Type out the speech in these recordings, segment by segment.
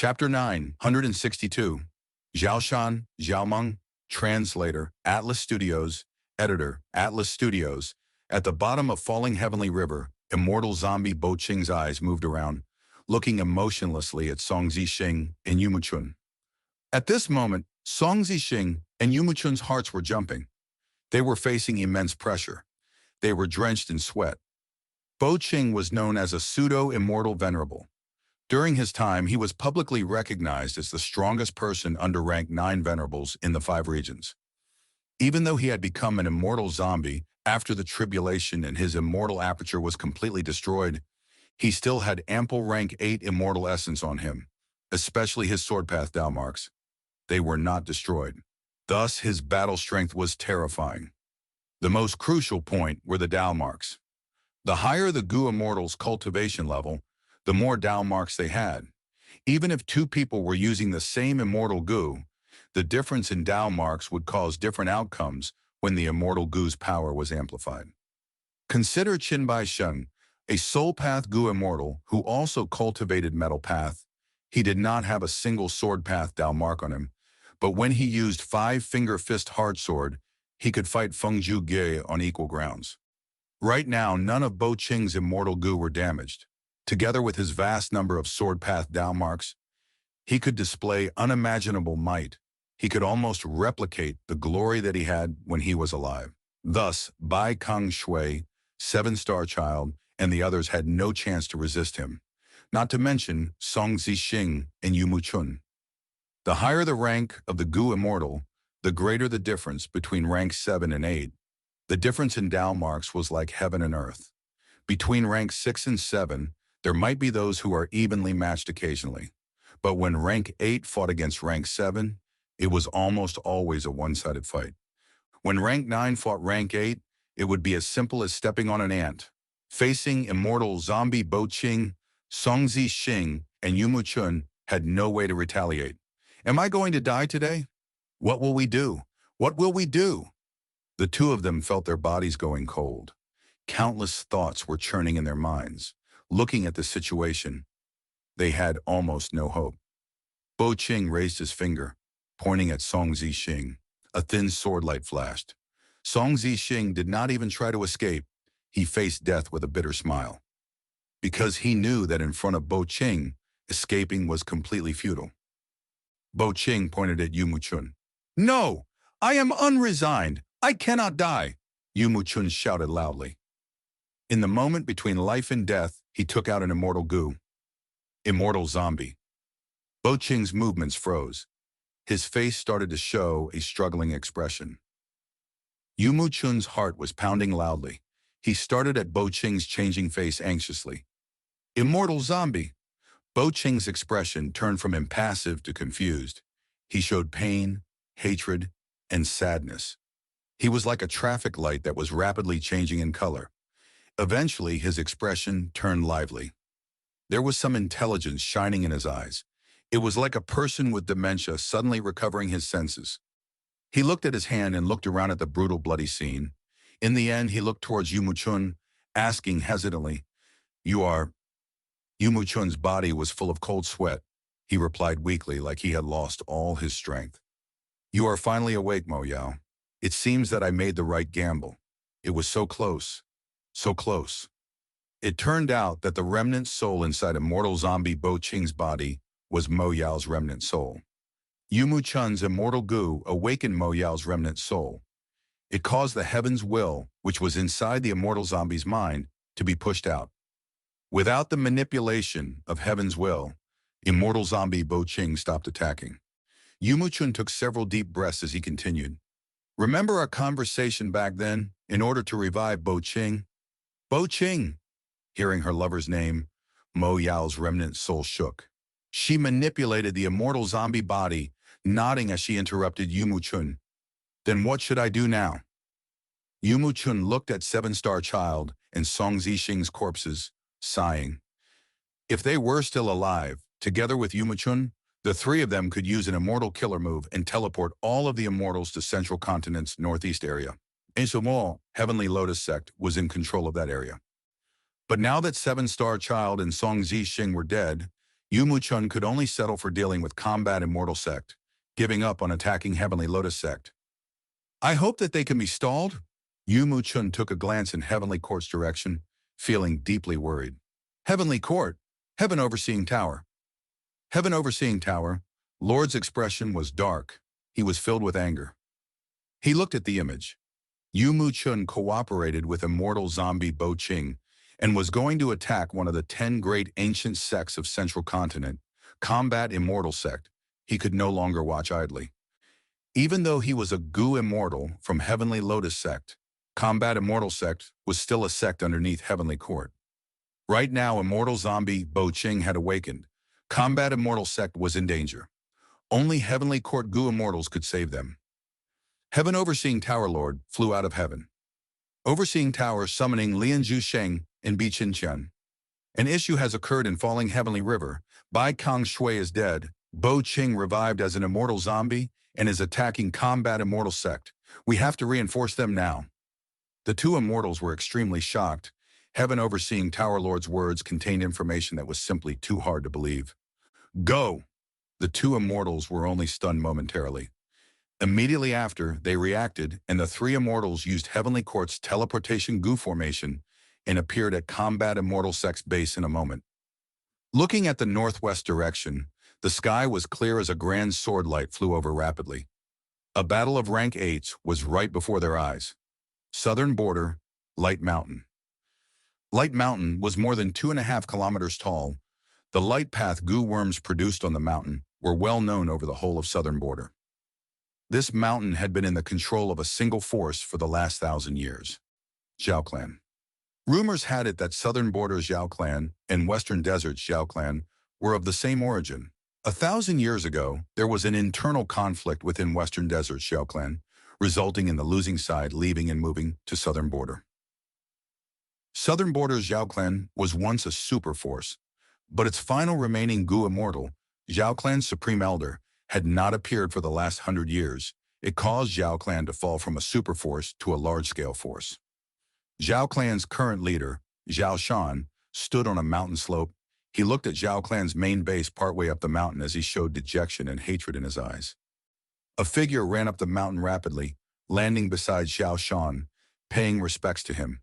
Chapter 962. Shan, Mang, Translator, Atlas Studios, Editor, Atlas Studios. At the bottom of falling heavenly river, immortal zombie Bo Qing's eyes moved around, looking emotionlessly at Song Zixing and Yumuchun. At this moment, Song Zixing and Yumuchun's hearts were jumping. They were facing immense pressure. They were drenched in sweat. Bo Qing was known as a pseudo-immortal venerable. During his time, he was publicly recognized as the strongest person under rank 9 venerables in the 5 regions. Even though he had become an immortal zombie after the tribulation and his immortal aperture was completely destroyed, he still had ample rank 8 immortal essence on him, especially his sword path Dao marks. They were not destroyed. Thus, his battle strength was terrifying. The most crucial point were the Dao marks. The higher the Gu immortal's cultivation level, the more Dao marks they had. Even if 2 people were using the same immortal Gu, the difference in Dao marks would cause different outcomes when the immortal Gu's power was amplified. Consider Qinbai Sheng, a soul path Gu immortal who also cultivated metal path. He did not have a single sword path Dao mark on him, but when he used 5-finger fist hard sword, he could fight Fengju Ge on equal grounds. Right now, none of Bo Qing's immortal Gu were damaged. Together with his vast number of sword path Dao marks, he could display unimaginable might. He could almost replicate the glory that he had when he was alive. Thus, Bai Kang Shui, 7-star child, and the others had no chance to resist him, not to mention Song Zixing and Yumuchun. The higher the rank of the Gu immortal, the greater the difference between rank 7 and 8. The difference in Dao marks was like heaven and earth. Between rank 6 and 7, there might be those who are evenly matched occasionally, but when rank 8 fought against rank 7, it was almost always a one-sided fight. When rank 9 fought rank 8, it would be as simple as stepping on an ant. Facing immortal zombie Bo Qing, Song Zixing, and Yumuchun had no way to retaliate. Am I going to die today? What will we do? What will we do? The 2 of them felt their bodies going cold. Countless thoughts were churning in their minds. Looking at the situation, they had almost no hope. Bo Qing raised his finger, pointing at Song Zixing. A thin sword light flashed. Song Zixing did not even try to escape. He faced death with a bitter smile. Because he knew that in front of Bo Qing, escaping was completely futile. Bo Qing pointed at Yumuchun. "No! I am unresigned! I cannot die!" Yumuchun shouted loudly. In the moment between life and death, he took out an immortal Gu. Immortal zombie. Bo Qing's movements froze. His face started to show a struggling expression. Yumuchun's heart was pounding loudly. He started at Bo Qing's changing face anxiously. Immortal zombie. Bo Qing's expression turned from impassive to confused. He showed pain, hatred, and sadness. He was like a traffic light that was rapidly changing in color. Eventually, his expression turned lively. There was some intelligence shining in his eyes. It was like a person with dementia suddenly recovering his senses. He looked at his hand and looked around at the brutal, bloody scene. In the end, he looked towards Yumuchun, asking hesitantly, "You are?" Yumuchun's body was full of cold sweat. He replied weakly, like he had lost all his strength. "You are finally awake, Mo Yao. It seems that I made the right gamble. It was so close. So close." It turned out that the remnant soul inside immortal zombie Bo Qing's body was Mo Yao's remnant soul. Yumuchun's immortal Gu awakened Mo Yao's remnant soul. It caused the heaven's will, which was inside the immortal zombie's mind, to be pushed out. Without the manipulation of heaven's will, immortal zombie Bo Qing stopped attacking. Yumuchun took several deep breaths as he continued. "Remember our conversation back then, in order to revive Bo Qing?" "Bo Qing!" Hearing her lover's name, Mo Yao's remnant soul shook. She manipulated the immortal zombie body, nodding as she interrupted Yumuchun. "Then what should I do now?" Yumuchun looked at 7-star child and Song Zixing's corpses, sighing. If they were still alive, together with Yumuchun, the 3 of them could use an immortal killer move and teleport all of the immortals to Central Continent's northeast area. Insomo, Heavenly Lotus Sect was in control of that area. But now that 7-star child and Song Zixing were dead, Yu Muchun could only settle for dealing with Combat Immortal Sect, giving up on attacking Heavenly Lotus Sect. I hope that they can be stalled. Yu Muchun took a glance in Heavenly Court's direction, feeling deeply worried. Heavenly Court, Heaven Overseeing Tower. Heaven Overseeing Tower, Lord's expression was dark. He was filled with anger. He looked at the image. Yu Muchun cooperated with immortal zombie Bo Qing and was going to attack one of the 10 great ancient sects of Central Continent, Combat Immortal Sect. He could no longer watch idly. Even though he was a Gu Immortal from Heavenly Lotus Sect, Combat Immortal Sect was still a sect underneath Heavenly Court. Right now, Immortal Zombie Bo Qing had awakened. Combat Immortal Sect was in danger. Only Heavenly Court Gu Immortals could save them. Heaven Overseeing Tower Lord flew out of heaven. Overseeing Tower summoning Lianzhu Sheng and Bi Qin Chen. An issue has occurred in Falling Heavenly River. Bai Kong Shui is dead. Bo Qing revived as an immortal zombie and is attacking Combat Immortal Sect. We have to reinforce them now. The two immortals were extremely shocked. Heaven Overseeing Tower Lord's words contained information that was simply too hard to believe. Go! The two immortals were only stunned momentarily. Immediately after, they reacted, and the three immortals used Heavenly Court's teleportation Gu formation and appeared at Combat Immortal Sect's base in a moment. Looking at the northwest direction, the sky was clear as a grand sword light flew over rapidly. A battle of rank 8s was right before their eyes. Southern border, Light Mountain. Light Mountain was more than 2.5 kilometers tall. The light path Gu worms produced on the mountain were well known over the whole of southern border. This mountain had been in the control of a single force for the last 1,000 years. Xiao Clan. Rumors had it that southern border Xiao Clan and western desert Xiao Clan were of the same origin. 1,000 years ago, there was an internal conflict within western desert Xiao Clan, resulting in the losing side leaving and moving to southern border. Southern border Xiao Clan was once a super force, but its final remaining Gu immortal, Xiao Clan's supreme elder, had not appeared for the last 100 years. It caused Xiao Clan to fall from a super force to a large-scale force. Xiao Clan's current leader, Shan, stood on a mountain slope. He looked at Xiao Clan's main base partway up the mountain as he showed dejection and hatred in his eyes. A figure ran up the mountain rapidly, landing beside Shan, paying respects to him.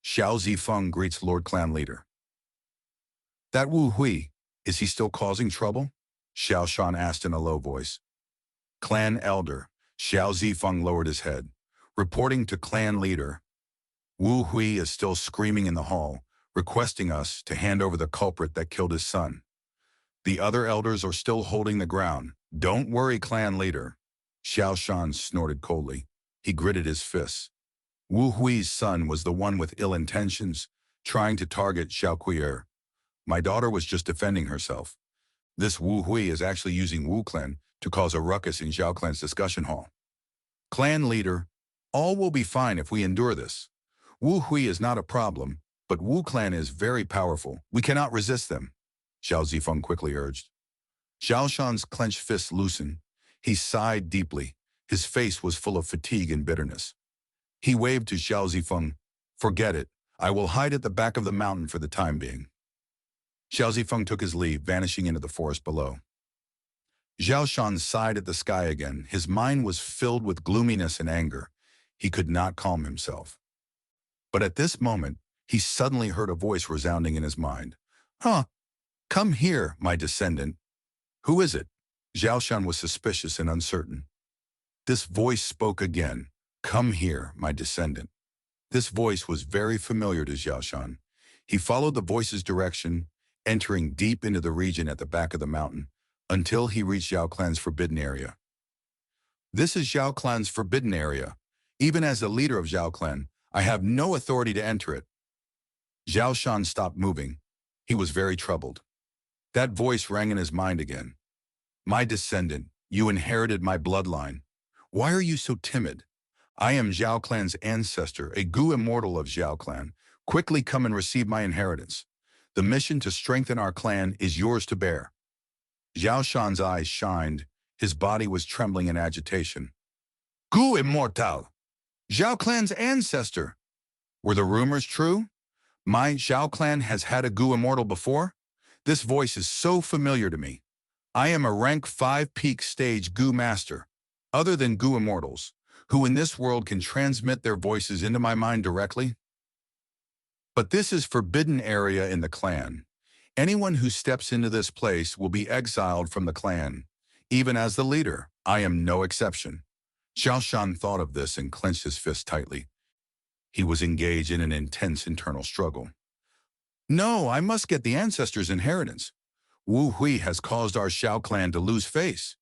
Xiao Zifeng greets Lord Clan leader. That Wu Hui, is he still causing trouble? Xiao Shan asked in a low voice. Clan elder, Xiao Zifeng lowered his head, reporting to clan leader. Wu Hui is still screaming in the hall, requesting us to hand over the culprit that killed his son. The other elders are still holding the ground. Don't worry, clan leader. Xiao Shan snorted coldly. He gritted his fists. Wu Hui's son was the one with ill intentions, trying to target Xiao Kui'er. My daughter was just defending herself. This Wu Hui is actually using Wu Clan to cause a ruckus in Xiao Clan's discussion hall. Clan leader, all will be fine if we endure this. Wu Hui is not a problem, but Wu Clan is very powerful. We cannot resist them, Xiao Zifeng quickly urged. Xiao Shan's clenched fists loosened. He sighed deeply. His face was full of fatigue and bitterness. He waved to Xiao Zifeng. Forget it. I will hide at the back of the mountain for the time being. Xiao Zifeng took his leave, vanishing into the forest below. Xiao Shan sighed at the sky again. His mind was filled with gloominess and anger. He could not calm himself. But at this moment, he suddenly heard a voice resounding in his mind. Come here, my descendant. Who is it? Xiao Shan was suspicious and uncertain. This voice spoke again. Come here, my descendant. This voice was very familiar to Xiao Shan. He followed the voice's direction, entering deep into the region at the back of the mountain, until he reached Xiao Clan's forbidden area. This is Xiao Clan's forbidden area. Even as the leader of Xiao Clan, I have no authority to enter it. Xiao Shan stopped moving. He was very troubled. That voice rang in his mind again. My descendant, you inherited my bloodline. Why are you so timid? I am Xiao Clan's ancestor, a Gu immortal of Xiao Clan. Quickly come and receive my inheritance. The mission to strengthen our clan is yours to bear. Xiao Shan's eyes shined. His body was trembling in agitation. Gu immortal! Xiao Clan's ancestor! Were the rumors true? My Xiao Clan has had a Gu immortal before? This voice is so familiar to me. I am a rank 5 peak stage Gu master, other than Gu immortals, who in this world can transmit their voices into my mind directly. But this is forbidden area in the clan. Anyone who steps into this place will be exiled from the clan. Even as the leader, I am no exception. Shan thought of this and clenched his fist tightly. He was engaged in an intense internal struggle. No, I must get the ancestors' inheritance. Wu Hui has caused our Xiao clan to lose face.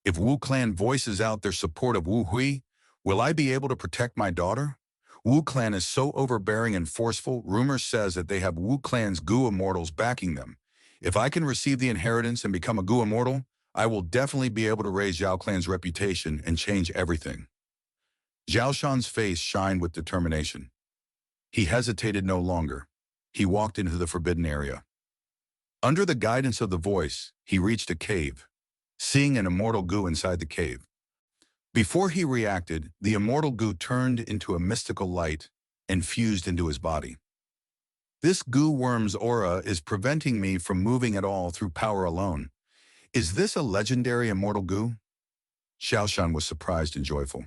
If Wu clan voices out their support of Wu Hui, will I be able to protect my daughter? Wu clan is so overbearing and forceful, rumor says that they have Wu clan's Gu immortals backing them. If I can receive the inheritance and become a Gu immortal, I will definitely be able to raise Zhao clan's reputation and change everything. Zhao Shan's face shined with determination. He hesitated no longer. He walked into the forbidden area. Under the guidance of the voice, he reached a cave, seeing an immortal Gu inside the cave. Before he reacted, the immortal Gu turned into a mystical light and fused into his body. This Gu worm's aura is preventing me from moving at all through power alone. Is this a legendary immortal Gu? Shan was surprised and joyful.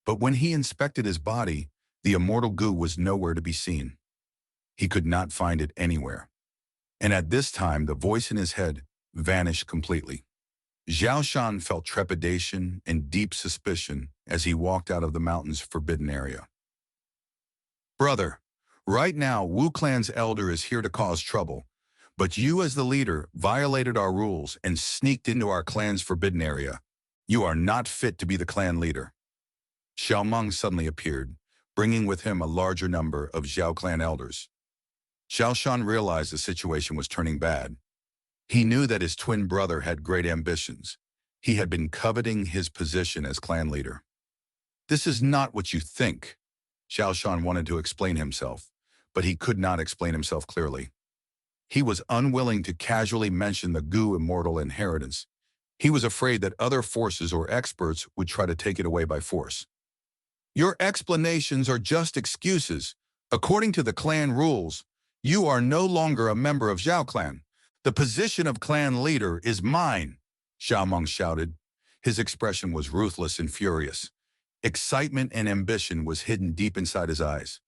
But when he inspected his body, the immortal Gu was nowhere to be seen. He could not find it anywhere. And at this time, the voice in his head vanished completely. Shan felt trepidation and deep suspicion as he walked out of the mountain's forbidden area. Brother, right now Wu clan's elder is here to cause trouble, but you as the leader violated our rules and sneaked into our clan's forbidden area. You are not fit to be the clan leader. Mang suddenly appeared, bringing with him a larger number of Xiao clan elders. Shan realized the situation was turning bad. He knew that his twin brother had great ambitions. He had been coveting his position as clan leader. This is not what you think. Shan wanted to explain himself, but he could not explain himself clearly. He was unwilling to casually mention the Gu immortal inheritance. He was afraid that other forces or experts would try to take it away by force. Your explanations are just excuses. According to the clan rules, you are no longer a member of Xiao clan. The position of clan leader is mine, Mang shouted. His expression was ruthless and furious. Excitement and ambition was hidden deep inside his eyes.